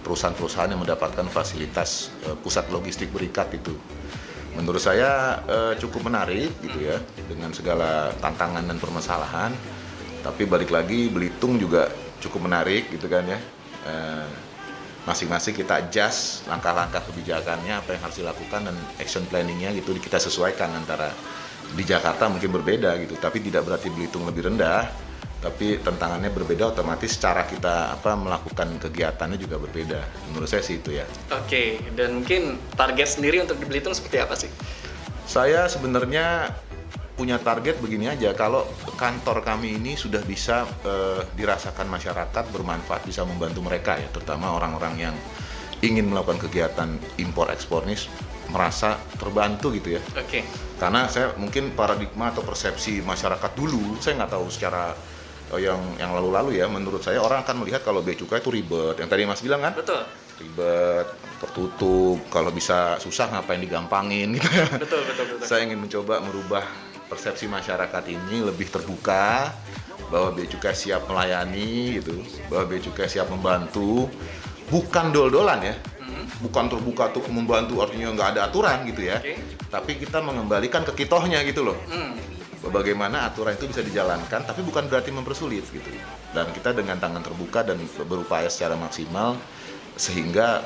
perusahaan-perusahaan yang mendapatkan fasilitas pusat logistik berikat itu. Menurut saya cukup menarik gitu ya, dengan segala tantangan dan permasalahan. Tapi balik lagi Belitung juga cukup menarik gitu kan ya. Masing-masing kita adjust langkah-langkah kebijakannya, apa yang harus dilakukan dan action planningnya gitu kita sesuaikan. Antara di Jakarta mungkin berbeda gitu, tapi tidak berarti Belitung lebih rendah. Tapi tantangannya berbeda, otomatis cara kita melakukan kegiatannya juga berbeda. Menurut saya sih itu ya. Dan mungkin target sendiri untuk di Belitung seperti apa sih? Saya sebenarnya punya target begini aja, kalau kantor kami ini sudah bisa dirasakan masyarakat, bermanfaat, bisa membantu mereka ya, terutama orang-orang yang ingin melakukan kegiatan impor ekspor ini merasa terbantu gitu ya. Karena saya mungkin paradigma atau persepsi masyarakat dulu, saya nggak tahu secara yang lalu-lalu ya, menurut saya orang akan melihat kalau bea cukai itu ribet, yang tadi Mas bilang kan? Betul. Ribet, tertutup, kalau bisa susah ngapain digampangin gitu ya. Betul. Saya ingin mencoba merubah persepsi masyarakat ini lebih terbuka, bahwa bea cukai siap melayani gitu, bahwa bea cukai siap membantu, bukan dol-dolan ya. Bukan terbuka tuh membantu artinya nggak ada aturan gitu ya. Tapi kita mengembalikan ke kitohnya gitu loh. Bagaimana aturan itu bisa dijalankan, tapi bukan berarti mempersulit gitu. Dan kita dengan tangan terbuka dan berupaya secara maksimal sehingga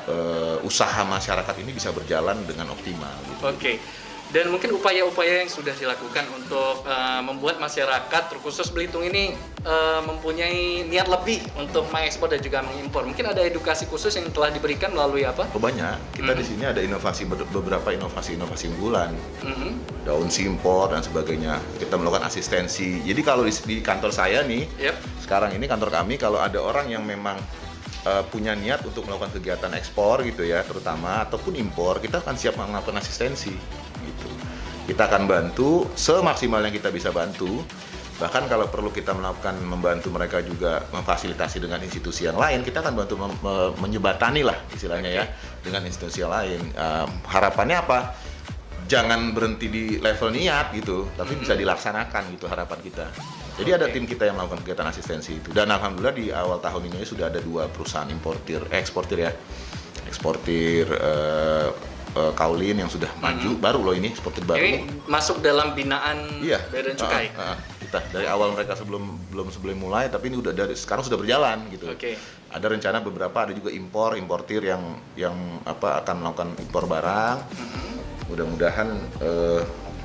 usaha masyarakat ini bisa berjalan dengan optimal gitu. Dan mungkin upaya-upaya yang sudah dilakukan untuk membuat masyarakat terkhusus Belitung ini mempunyai niat lebih untuk mengekspor dan juga mengimpor. Mungkin ada edukasi khusus yang telah diberikan melalui apa? Banyak. Kita di sini ada beberapa inovasi unggulan. Daun simpor dan sebagainya. Kita melakukan asistensi. Jadi kalau di kantor saya nih, sekarang ini kantor kami, kalau ada orang yang memang punya niat untuk melakukan kegiatan ekspor gitu ya, terutama ataupun impor, kita akan siap melakukan asistensi gitu. Kita akan bantu semaksimal yang kita bisa bantu. Bahkan kalau perlu kita membantu mereka juga memfasilitasi dengan institusi yang lain, kita akan bantu menjembatani lah istilahnya ya dengan institusi yang lain. Harapannya apa? Jangan berhenti di level niat gitu, tapi bisa dilaksanakan gitu harapan kita. Jadi ada tim kita yang melakukan kegiatan asistensi itu. Dan alhamdulillah di awal tahun ini sudah ada 2 perusahaan eksportir kaolin yang sudah maju, baru loh ini eksportir baru. Ini masuk dalam binaan Bea dan Cukai. Kita dari awal mereka sebelum mulai, tapi ini sekarang sudah berjalan gitu. Ada rencana beberapa, ada juga importir yang akan melakukan impor barang. Mudah-mudahan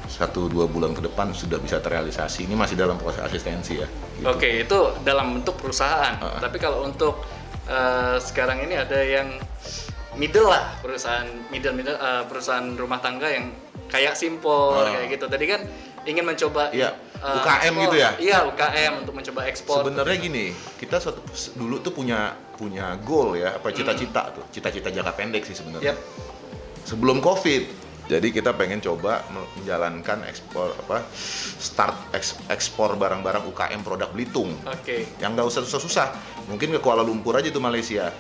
1-2 bulan ke depan sudah bisa terrealisasi. Ini masih dalam proses asistensi ya. Gitu. Itu dalam bentuk perusahaan. Tapi kalau untuk sekarang ini ada yang middle lah, perusahaan perusahaan rumah tangga yang kayak Simpor kayak gitu. Tadi kan ingin mencoba UKM gitu ya? Iya, UKM untuk mencoba ekspor. Sebenarnya gini, kita dulu tuh punya goal ya, cita-cita jangka pendek sih sebenarnya. Sebelum Covid. Jadi kita pengen coba menjalankan ekspor barang-barang UKM produk Belitung. Yang nggak usah susah-susah. Mungkin ke Kuala Lumpur aja tuh Malaysia.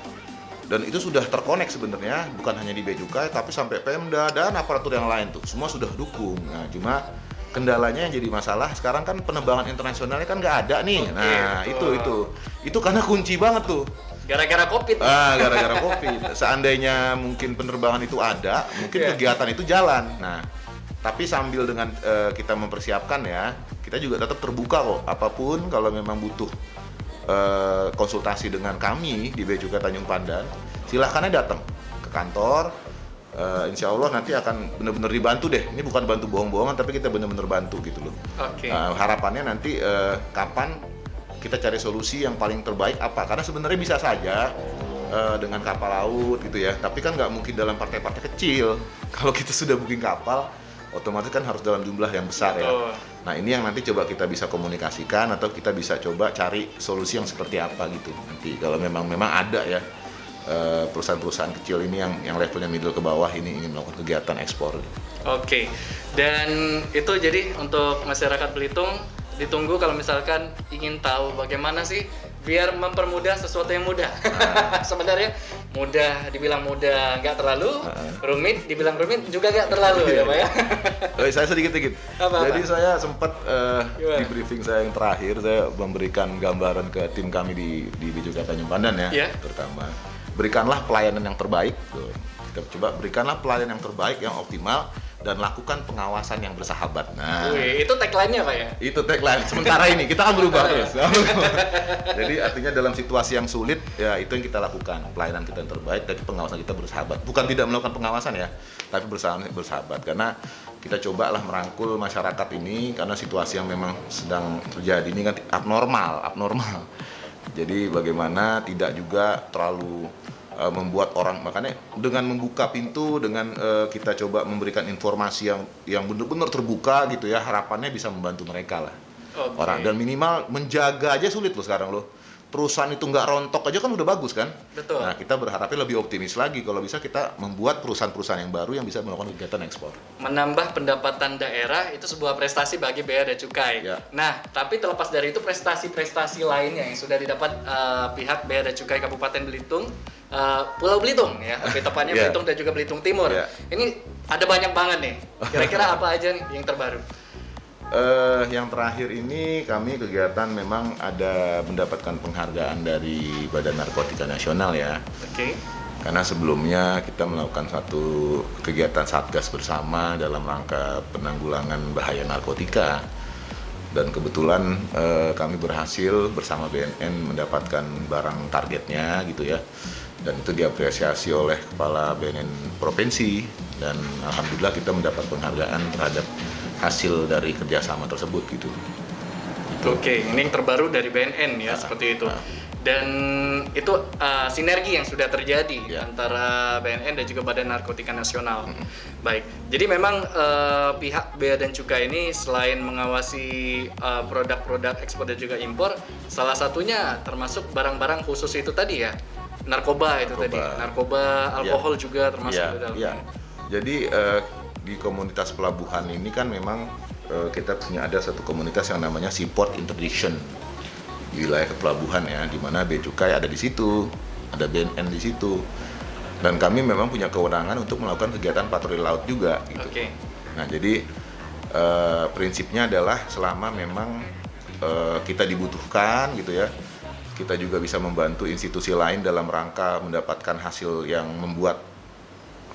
Dan itu sudah terkonek sebenarnya, bukan hanya di Bea Cukai, tapi sampai Pemda dan aparatur yang lain tuh. Semua sudah dukung. Nah, cuma kendalanya yang jadi masalah sekarang kan penerbangan internasionalnya kan nggak ada nih. Itu karena kunci banget tuh. Gara-gara Covid. Gara-gara Covid. Seandainya mungkin penerbangan itu ada, mungkin kegiatan itu jalan. Nah, tapi sambil dengan kita mempersiapkan ya, kita juga tetap terbuka kok. Apapun kalau memang butuh konsultasi dengan kami di Bea Cukai Tanjung Pandan, silahkan datang ke kantor. Insya Allah nanti akan benar-benar dibantu deh. Ini bukan bantu bohong-bohongan, tapi kita benar-benar bantu gitu loh. Harapannya nanti kapan kita cari solusi yang paling terbaik apa? Karena sebenarnya bisa saja dengan kapal laut gitu ya. Tapi kan nggak mungkin dalam partai-partai kecil. Kalau kita sudah booking kapal, otomatis kan harus dalam jumlah yang besar ya. Nah ini yang nanti coba kita bisa komunikasikan atau kita bisa coba cari solusi yang seperti apa gitu. Nanti kalau memang ada ya perusahaan-perusahaan kecil ini yang levelnya middle ke bawah ini ingin melakukan kegiatan ekspor. Dan itu jadi untuk masyarakat Belitung ditunggu kalau misalkan ingin tahu bagaimana sih biar mempermudah sesuatu yang mudah. Sebenarnya mudah, dibilang mudah nggak terlalu, rumit dibilang rumit juga nggak terlalu ya Pak ya. Saya sedikit. Jadi saya sempat di briefing saya yang terakhir saya memberikan gambaran ke tim kami di Bea Cukai Tanjung Pandan ya, terutama berikanlah pelayanan yang terbaik. Kita coba berikanlah pelayanan yang terbaik, yang optimal, dan lakukan pengawasan yang bersahabat. Nah, itu tagline-nya Pak ya? Itu tagline. Sementara ini kita akan berubah terus. Jadi artinya dalam situasi yang sulit ya itu yang kita lakukan, pelayanan kita yang terbaik, tapi pengawasan kita bersahabat. Bukan tidak melakukan pengawasan ya, tapi bersahabat. Karena kita cobalah merangkul masyarakat ini karena situasi yang memang sedang terjadi ini kan abnormal. Jadi bagaimana tidak juga terlalu membuat orang, makanya dengan membuka pintu, dengan kita coba memberikan informasi yang benar-benar terbuka gitu ya, harapannya bisa membantu mereka lah. Orang, dan minimal menjaga aja sulit loh sekarang loh. Perusahaan itu nggak rontok aja kan udah bagus kan? Betul. Nah kita berharapnya lebih optimis lagi kalau bisa kita membuat perusahaan-perusahaan yang baru yang bisa melakukan kegiatan ekspor. Menambah pendapatan daerah itu sebuah prestasi bagi Bea dan Cukai. Nah, tapi terlepas dari itu prestasi-prestasi lainnya yang sudah didapat pihak Bea dan Cukai Kabupaten Belitung, Pulau Belitung ya, lebih tepatnya Belitung dan juga Belitung Timur. Ini ada banyak banget nih. Kira-kira apa aja nih yang terbaru? Yang terakhir ini kami kegiatan memang ada mendapatkan penghargaan dari Badan Narkotika Nasional ya. Karena sebelumnya kita melakukan satu kegiatan satgas bersama dalam rangka penanggulangan bahaya narkotika. Dan kebetulan kami berhasil bersama BNN mendapatkan barang targetnya gitu ya. Dan itu diapresiasi oleh Kepala BNN Provinsi. Dan alhamdulillah kita mendapat penghargaan terhadap hasil dari kerjasama tersebut gitu. Ini yang terbaru dari BNN ya, seperti itu. Dan itu sinergi yang sudah terjadi antara BNN dan juga Badan Narkotika Nasional. Baik, jadi memang pihak Bea dan Cukai ini selain mengawasi produk-produk ekspor dan juga impor, salah satunya termasuk barang-barang khusus itu tadi ya, narkoba, alkohol juga termasuk di dalamnya. Jadi di komunitas pelabuhan ini kan memang kita punya ada satu komunitas yang namanya Seaport Interdiction di wilayah pelabuhan ya, di mana Bea Cukai ada di situ, ada BNN di situ, dan kami memang punya kewenangan untuk melakukan kegiatan patroli laut juga gitu. Nah jadi prinsipnya adalah selama memang kita dibutuhkan gitu ya, kita juga bisa membantu institusi lain dalam rangka mendapatkan hasil yang membuat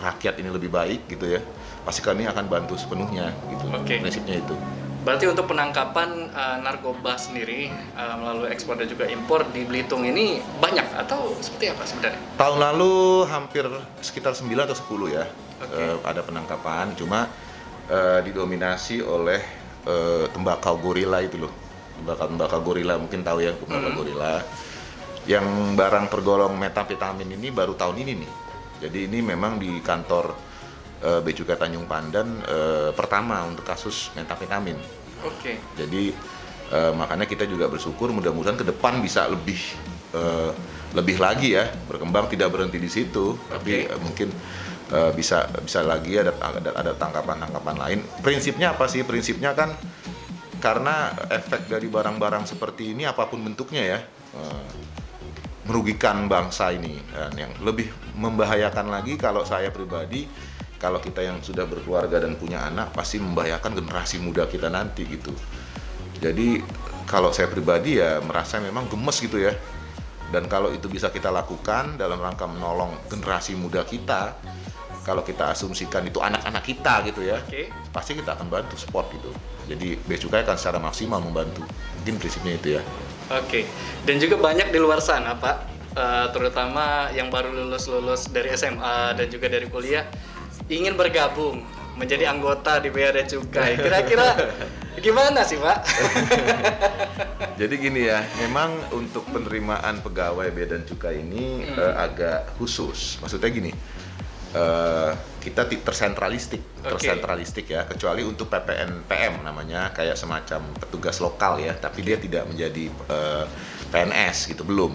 rakyat ini lebih baik gitu ya, pasti kami akan bantu sepenuhnya gitu. Prinsipnya itu. Berarti untuk penangkapan narkoba sendiri melalui ekspor dan juga impor di Belitung ini banyak atau seperti apa sebenarnya? Tahun lalu hampir sekitar 9 atau 10 ya, ada penangkapan, cuma didominasi oleh tembakau gorila itu loh, tembakau gorila, mungkin tahu ya tembakau gorila. Yang barang tergolong metamfetamin ini baru tahun ini nih. Jadi ini memang di kantor Bea Cukai Tanjung Pandan pertama untuk kasus metamfetamin. Jadi makanya kita juga bersyukur mudah-mudahan ke depan bisa lebih lagi ya, berkembang, tidak berhenti di situ, tapi mungkin bisa lagi ada tangkapan lain. Prinsipnya apa sih? Prinsipnya kan karena efek dari barang-barang seperti ini apapun bentuknya ya, merugikan bangsa ini, dan yang lebih membahayakan lagi kalau saya pribadi, kalau kita yang sudah berkeluarga dan punya anak pasti membahayakan generasi muda kita nanti gitu. Jadi kalau saya pribadi ya merasa memang gemes gitu ya, dan kalau itu bisa kita lakukan dalam rangka menolong generasi muda kita, kalau kita asumsikan itu anak-anak kita gitu ya, pasti kita akan bantu support gitu. Jadi Bea Cukai akan secara maksimal membantu, mungkin prinsipnya itu ya. Dan juga banyak di luar sana Pak, terutama yang baru lulus dari SMA dan juga dari kuliah, ingin bergabung menjadi anggota di Bea dan Cukai. Kira-kira gimana sih Pak? Jadi gini ya, memang untuk penerimaan pegawai Bea dan Cukai ini agak khusus. Maksudnya gini, kita tersentralistik ya, kecuali untuk PPNPM namanya, kayak semacam petugas lokal ya, tapi dia tidak menjadi PNS gitu, belum.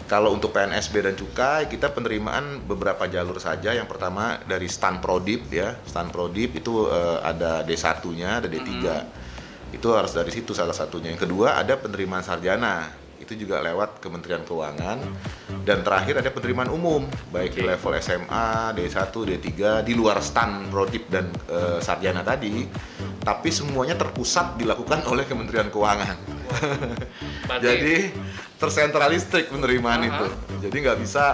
Kalau untuk PNS Bea dan Cukai, kita penerimaan beberapa jalur saja. Yang pertama dari Stan Prodip ya, Stan Prodip itu ada D1-nya, ada D3. Itu harus dari situ salah satunya. Yang kedua ada penerimaan sarjana, itu juga lewat Kementerian Keuangan. Dan terakhir ada penerimaan umum, baik di level SMA, D1, D3, di luar Stan Prodip dan sarjana tadi, tapi semuanya terpusat dilakukan oleh Kementerian Keuangan. Jadi tersentralistik penerimaan itu. Jadi nggak bisa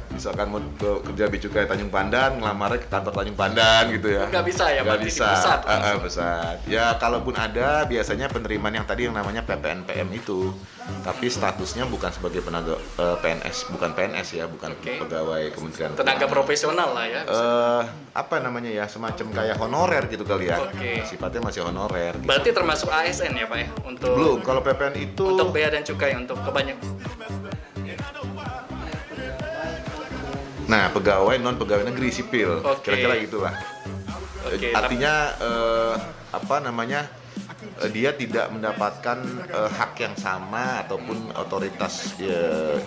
misalkan mau kerja Bea Cukai Tanjung Pandan, ngelamarnya ke kantor Tanjung Pandan gitu ya. Nggak bisa ya, nggak bisa. Pusat. Ya kalaupun ada, biasanya penerimaan yang tadi yang namanya PPNPM itu, tapi statusnya bukan sebagai tenaga PNS, bukan PNS ya, bukan pegawai Kementerian Tenaga profesional lah ya. Semacam kayak honorer gitu kali ya. Sifatnya masih honorer. Gitu. Berarti termasuk ASN ya Pak ya? Untuk belum, kalau PPN itu untuk Bea dan Cukai untuk kebanyakan. Nah, pegawai non pegawai negeri sipil, kira-kira gitulah. Artinya dia tidak mendapatkan hak yang sama ataupun otoritas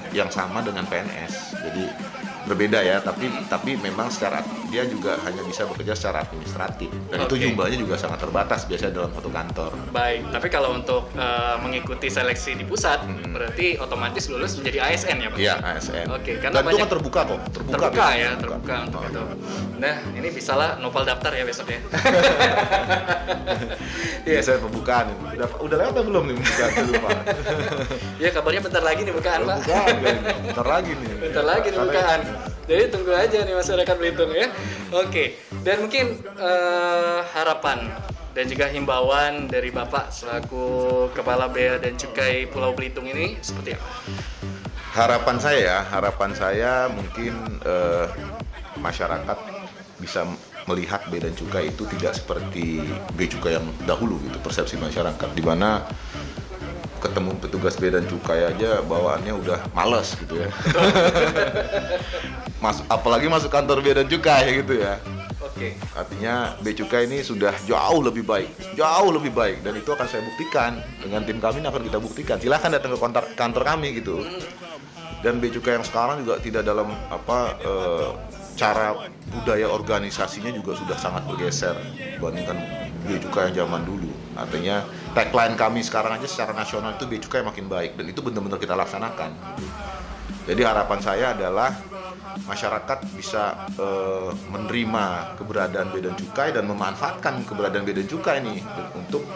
yang sama dengan PNS. Jadi berbeda ya, tapi memang secara dia juga hanya bisa bekerja secara administratif, dan itu jumlahnya juga sangat terbatas biasanya dalam satu kantor. Baik, tapi kalau untuk mengikuti seleksi di pusat berarti otomatis lulus menjadi ASN ya Pak? Iya, ASN. Karena dan itu kan terbuka kok, terbuka untuk itu. Nah, ini bisalah Nopal daftar ya besok ya. Biasanya pembukaan udah lewat atau belum nih pembukaan lupa. Ya kabarnya bentar lagi nih bukaan Pak. Bentar lagi nih bukaan. Jadi tunggu aja nih masyarakat Belitung ya. Dan mungkin harapan dan juga himbauan dari Bapak selaku Kepala Bea dan Cukai Pulau Belitung ini seperti apa? Harapan saya mungkin masyarakat bisa melihat Bea dan Cukai itu tidak seperti Bea Cukai yang dahulu gitu, persepsi masyarakat, di mana ketemu petugas Bea dan Cukai aja bawaannya udah males gitu ya. Apalagi masuk kantor Bea dan Cukai gitu ya. Artinya Bea Cukai ini sudah jauh lebih baik, dan itu akan saya buktikan dengan tim kami, akan kita buktikan. Silahkan datang ke kantor kami gitu. Dan Bea Cukai yang sekarang juga tidak dalam cara budaya organisasinya juga sudah sangat bergeser dibandingkan bea cukai yang zaman dulu. Artinya tagline kami sekarang aja secara nasional itu bea cukai makin baik, dan itu benar-benar kita laksanakan. Jadi harapan saya adalah masyarakat bisa menerima keberadaan bea dan cukai dan memanfaatkan keberadaan bea dan cukai ini untuk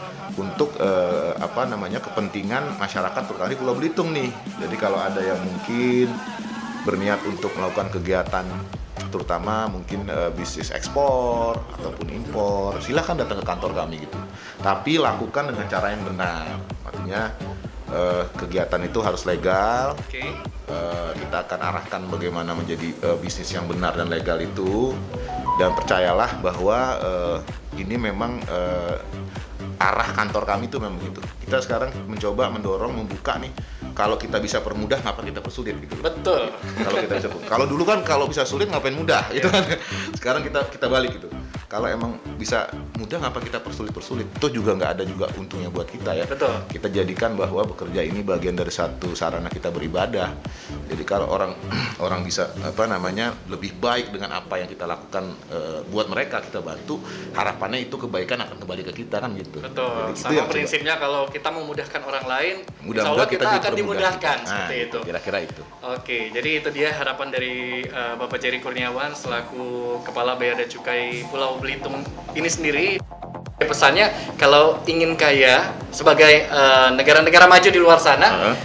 kepentingan masyarakat, terutama di Pulau Belitung nih. Jadi kalau ada yang mungkin berniat untuk melakukan kegiatan, terutama mungkin bisnis ekspor ataupun impor, silahkan datang ke kantor kami gitu. Tapi lakukan dengan cara yang benar. Artinya kegiatan itu harus legal. Kita akan arahkan bagaimana menjadi bisnis yang benar dan legal itu. Dan percayalah bahwa ini memang arah kantor kami itu memang begitu. Kita sekarang mencoba membuka nih. Kalau kita bisa permudah, ngapa kita persulit gitu. Betul. Kalau dulu kan kalau bisa sulit ngapain mudah gitu kan. Sekarang kita balik gitu. Kalau emang bisa mudah, ngapa kita persulit? Itu juga nggak ada juga untungnya buat kita ya. Betul. Kita jadikan bahwa bekerja ini bagian dari satu sarana kita beribadah. Jadi kalau orang bisa lebih baik dengan apa yang kita lakukan buat mereka, kita bantu, harapannya itu kebaikan akan kembali ke kita kan gitu. Betul. Jadi, sama prinsipnya kalau kita memudahkan orang lain, mudah-mudahan kita akan dimudahkan seperti itu. Kira-kira itu. Oke, jadi itu dia harapan dari Bapak Jerry Kurniawan selaku Kepala Bea dan Cukai Pulau Belitung ini sendiri. Pesannya kalau ingin kaya sebagai negara-negara maju di luar sana,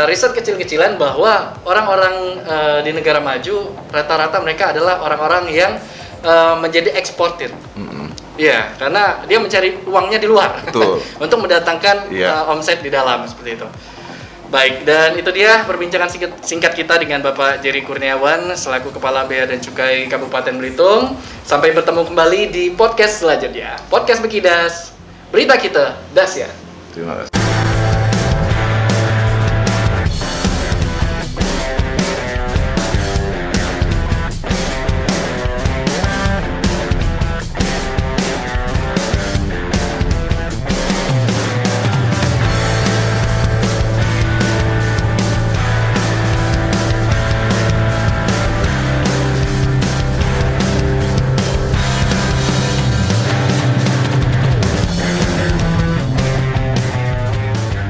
riset kecil-kecilan bahwa orang-orang di negara maju rata-rata mereka adalah orang-orang yang menjadi eksportir. Iya, karena dia mencari uangnya di luar untuk mendatangkan omset di dalam seperti itu. Baik, dan itu dia perbincangan singkat kita dengan Bapak Jerry Kurniawan selaku Kepala Bea dan Cukai Kabupaten Belitung. Sampai bertemu kembali di podcast selanjutnya. Podcast Bekidas, berita kita, das ya. Terima kasih.